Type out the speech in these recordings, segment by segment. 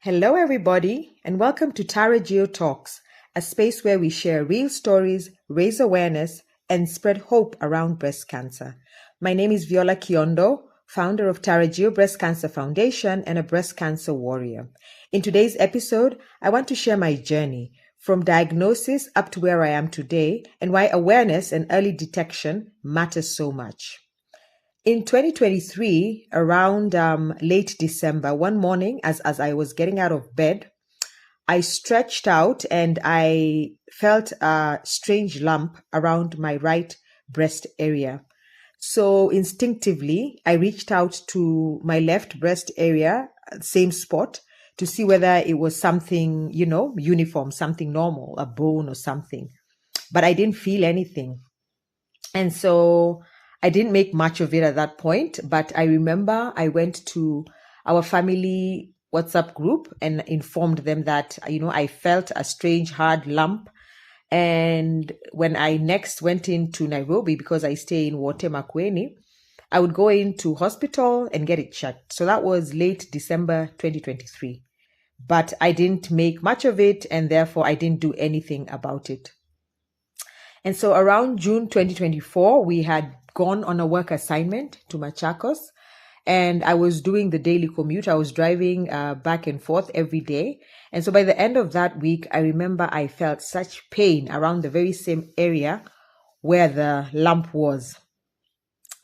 Hello, everybody, and welcome to Tarajio Talks, a space where we share real stories, raise awareness, and spread hope around breast cancer. My name is Viola, founder of Tarajio Breast Cancer Foundation and a breast cancer warrior. In today's episode, I want to share my journey from diagnosis up to where I am today and why awareness and early detection matters so much. In 2023, around late December, one morning, as I was getting out of bed, I stretched out and I felt a strange lump around my right breast area. So instinctively, I reached out to my left breast area, same spot, to see whether it was something, uniform, something normal, a bone or something. But I didn't feel anything. And so I didn't make much of it at that point, but I remember I went to our family WhatsApp group and informed them that, I felt a strange hard lump. And when I next went into Nairobi, because I stay in Wote Makueni, I would go into hospital and get it checked. So that was late December 2023. But I didn't make much of it, and therefore I didn't do anything about it. And so around June 2024, we had gone on a work assignment to Machakos, and I was doing the daily commute. I was driving back and forth every day. And so by the end of that week, I remember I felt such pain around the very same area where the lump was.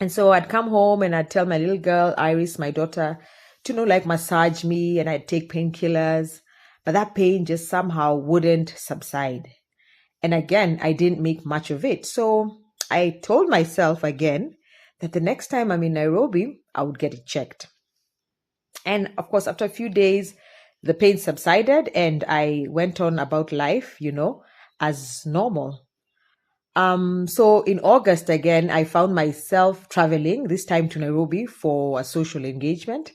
And so I'd come home and I'd tell my little girl, Iris, my daughter, to massage me, and I'd take painkillers. But that pain just somehow wouldn't subside. And again, I didn't make much of it. So I told myself again that the next time I'm in Nairobi, I would get it checked. And of course, after a few days, the pain subsided and I went on about life, as normal. So in August again, I found myself traveling, this time to Nairobi for a social engagement.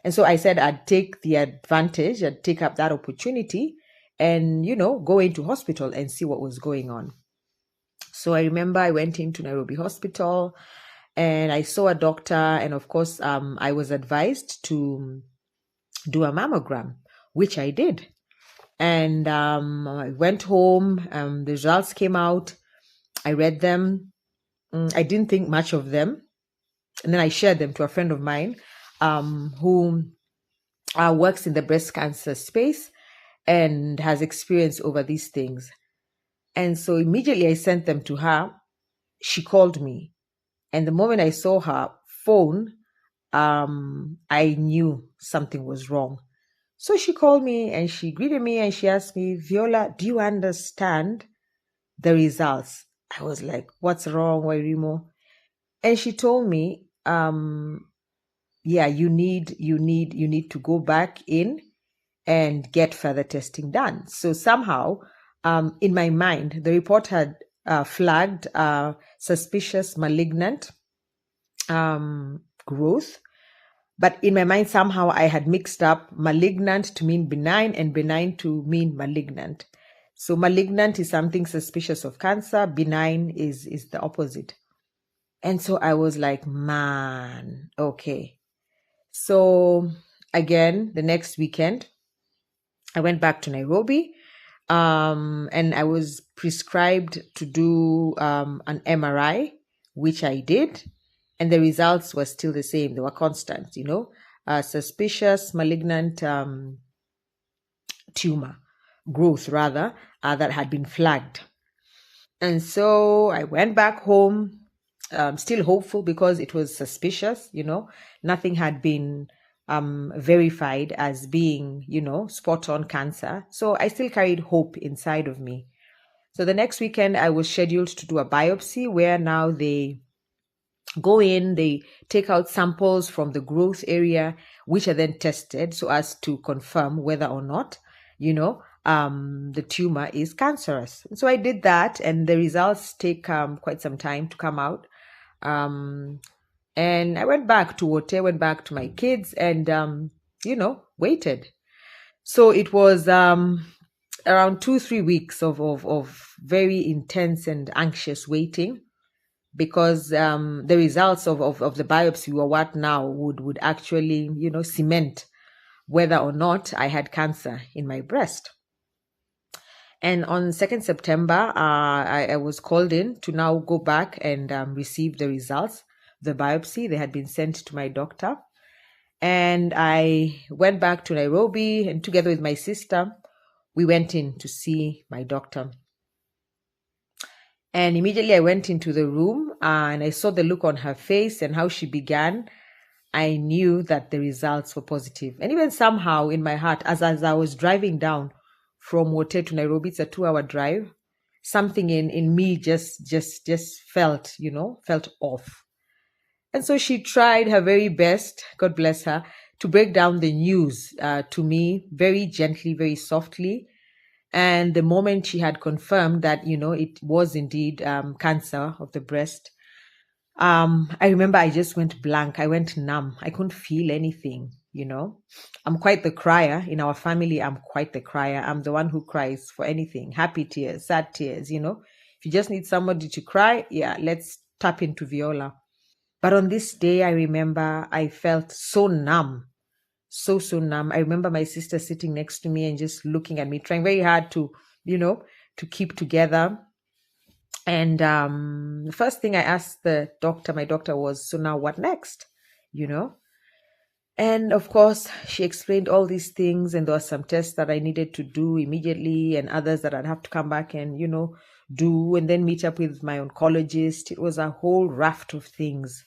And so I said I'd take the advantage, I'd take up that opportunity and, go into hospital and see what was going on. So I remember I went into Nairobi Hospital and I saw a doctor. And of course, I was advised to do a mammogram, which I did. And I went home, the results came out. I read them. I didn't think much of them. And then I shared them to a friend of mine who works in the breast cancer space and has experience over these things. And so immediately I sent them to her. She called me. And the moment I saw her phone, I knew something was wrong. So she called me and she greeted me and she asked me, Viola, do you understand the results? I was like, what's wrong, Wairimo? And she told me, you need to go back in and get further testing done. So somehow, in my mind, the report had flagged suspicious malignant growth. But in my mind, somehow I had mixed up malignant to mean benign and benign to mean malignant. So malignant is something suspicious of cancer. Benign is the opposite. And so I was like, man, okay. So again, the next weekend, I went back to Nairobi, and I was prescribed to do an MRI, which I did. And the results were still the same. They were constant, suspicious malignant tumor growth, rather, that had been flagged. And so I went back home, still hopeful because it was suspicious, nothing had been verified as being, spot on cancer. So I still carried hope inside of me. So the next weekend I was scheduled to do a biopsy where now they go in, they take out samples from the growth area, which are then tested so as to confirm whether or not, the tumor is cancerous. And so I did that, and the results take quite some time to come out. And I went back to Wote, went back to my kids and, waited. So it was around 2-3 weeks of very intense and anxious waiting, because the results of the biopsy were what now would actually, cement whether or not I had cancer in my breast. And on 2nd September, I was called in to now go back and receive the results. The biopsy, they had been sent to my doctor. And I went back to Nairobi, and together with my sister, we went in to see my doctor. And immediately I went into the room and I saw the look on her face and how she began. I knew that the results were positive. And even somehow in my heart, as I was driving down from Wote to Nairobi, it's a 2-hour drive, something in me just felt, felt off. And so she tried her very best, God bless her, to break down the news to me very gently, very softly. And the moment she had confirmed that, it was indeed cancer of the breast, I remember I just went blank. I went numb. I couldn't feel anything, I'm quite the crier. In our family, I'm quite the crier. I'm the one who cries for anything, happy tears, sad tears, If you just need somebody to cry, yeah, let's tap into Viola. But on this day, I remember I felt so numb, so numb. I remember my sister sitting next to me and just looking at me, trying very hard to, to keep together. And the first thing I asked my doctor was, so now what next? And of course, she explained all these things, and there were some tests that I needed to do immediately and others that I'd have to come back and, do, and then meet up with my oncologist. It was a whole raft of things,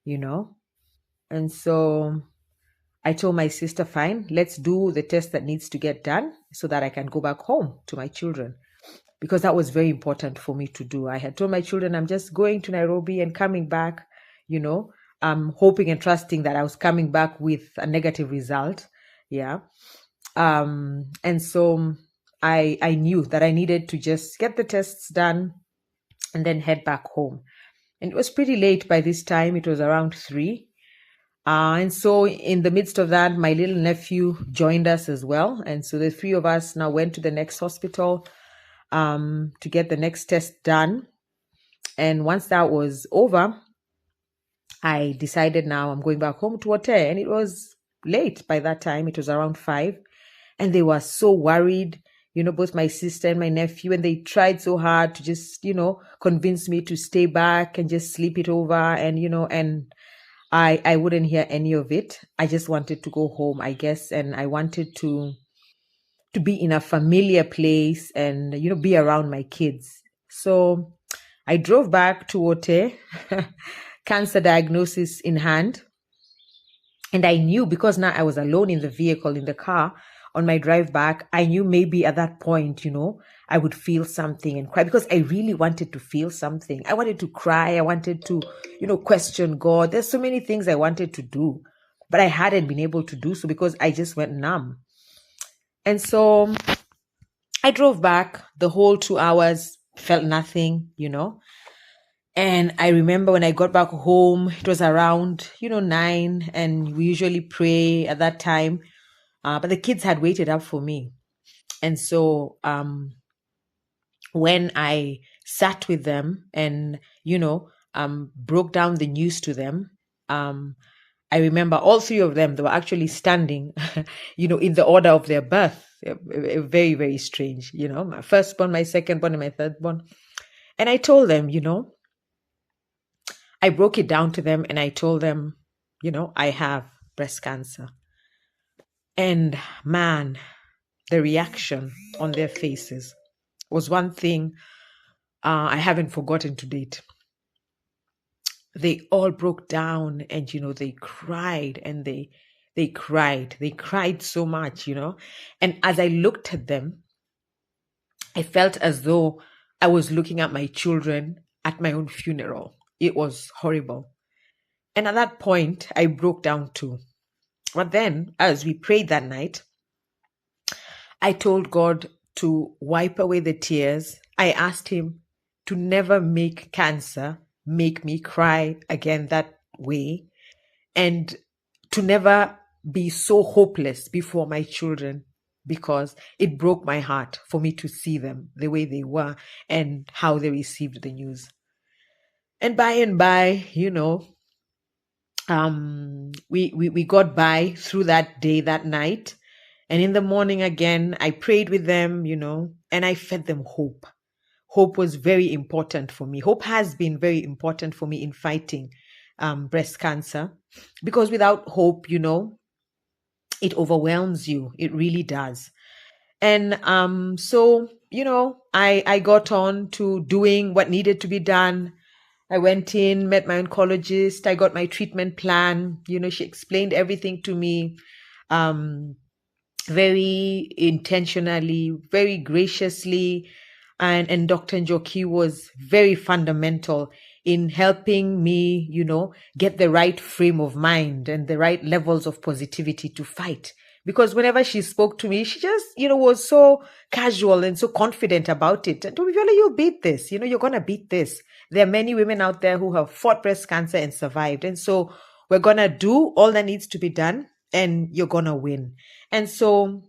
And so I told my sister, fine, let's do the test that needs to get done so that I can go back home to my children, because that was very important for me to do. I had told my children, I'm just going to Nairobi and coming back, I'm hoping and trusting that I was coming back with a negative result. Yeah. And so I knew that I needed to just get the tests done and then head back home. And it was pretty late by this time. It was around 3. And so in the midst of that, my little nephew joined us as well. And so the 3 of us now went to the next hospital to get the next test done. And once that was over, I decided now I'm going back home to Wote. And it was late by that time. It was around 5. And they were so worried, both my sister and my nephew, and they tried so hard to just, convince me to stay back and just sleep it over. And, and I wouldn't hear any of it. I just wanted to go home, I guess. And I wanted to be in a familiar place and, be around my kids. So I drove back to Wote, cancer diagnosis in hand. And I knew, because now I was alone in the vehicle, in the car, on my drive back, I knew maybe at that point, I would feel something and cry, because I really wanted to feel something. I wanted to cry. I wanted to, question God. There's so many things I wanted to do, but I hadn't been able to do so because I just went numb. And so I drove back the whole 2 hours, felt nothing, And I remember when I got back home, it was around, 9, and we usually pray at that time. But the kids had waited up for me. And so when I sat with them and, broke down the news to them, I remember all 3 of them, they were actually standing, in the order of their birth. Very, very strange, my firstborn, my secondborn, and my thirdborn. And I told them, I broke it down to them and I told them, I have breast cancer. And man, the reaction on their faces was one thing I haven't forgotten to date. They all broke down and, they cried and they cried so much, And as I looked at them, I felt as though I was looking at my children at my own funeral. It was horrible. And at that point, I broke down too. But then, as we prayed that night, I told God to wipe away the tears. I asked him to never make cancer make me cry again that way, and to never be so hopeless before my children, because it broke my heart for me to see them the way they were and how they received the news. And by, we got by through that day, that night. And in the morning again, I prayed with them, and I fed them hope. Hope was very important for me. Hope has been very important for me in fighting breast cancer, because without hope, it overwhelms you. It really does. And so, I got on to doing what needed to be done. I went in, met my oncologist. I got my treatment plan. She explained everything to me. Very intentionally, very graciously. And Dr. Njoki was very fundamental in helping me, get the right frame of mind and the right levels of positivity to fight. Because whenever she spoke to me, she just, was so casual and so confident about it. And told me, Viola, you'll beat this. You're going to beat this. There are many women out there who have fought breast cancer and survived. And so we're going to do all that needs to be done, and you're going to win. And so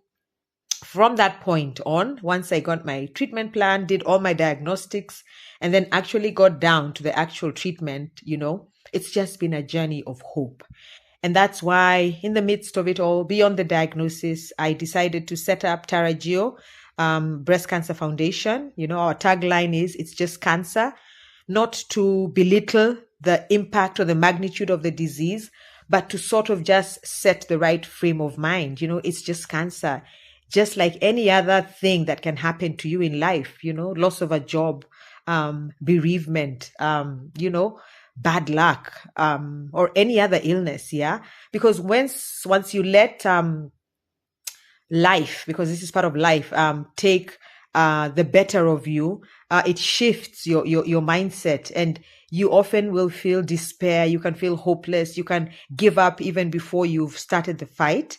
from that point on, once I got my treatment plan, did all my diagnostics, and then actually got down to the actual treatment, it's just been a journey of hope. And that's why, in the midst of it all, beyond the diagnosis, I decided to set up Tarajio Breast Cancer Foundation. Our tagline is, it's just cancer, not to belittle the impact or the magnitude of the disease, but to sort of just set the right frame of mind. It's just cancer, just like any other thing that can happen to you in life, loss of a job, bereavement, bad luck, or any other illness. Yeah. Because once you let, life, because this is part of life, take, the better of you, it shifts your mindset, and you often will feel despair. You can feel hopeless. You can give up even before you've started the fight.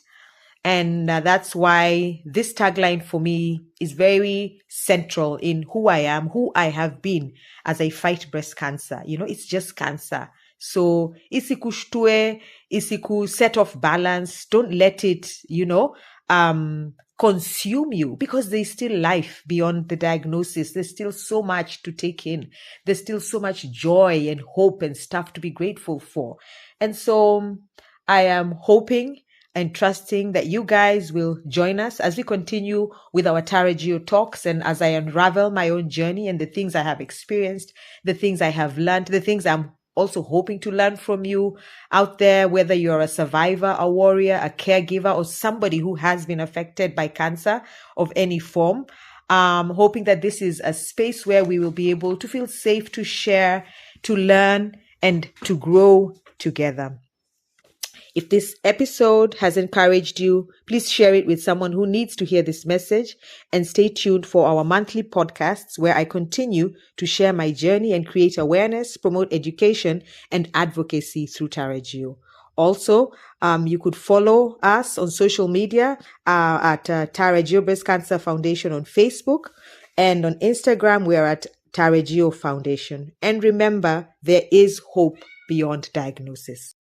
And that's why this tagline for me is very central in who I am, who I have been as I fight breast cancer. It's just cancer. So isikushtue, isiku set off balance. Don't let it, consume you, because there's still life beyond the diagnosis. There's still so much to take in. There's still so much joy and hope and stuff to be grateful for. And so I am hoping and trusting that you guys will join us as we continue with our Tarajio Talks, and as I unravel my own journey and the things I have experienced, the things I have learned, the things I'm also hoping to learn from you out there, whether you're a survivor, a warrior, a caregiver, or somebody who has been affected by cancer of any form. Hoping that this is a space where we will be able to feel safe to share, to learn, and to grow together. If this episode has encouraged you, please share it with someone who needs to hear this message, and stay tuned for our monthly podcasts where I continue to share my journey and create awareness, promote education, and advocacy through Tarajio. Also, you could follow us on social media at Tarajio Breast Cancer Foundation on Facebook, and on Instagram we are at Tarajio Foundation. And remember, there is hope beyond diagnosis.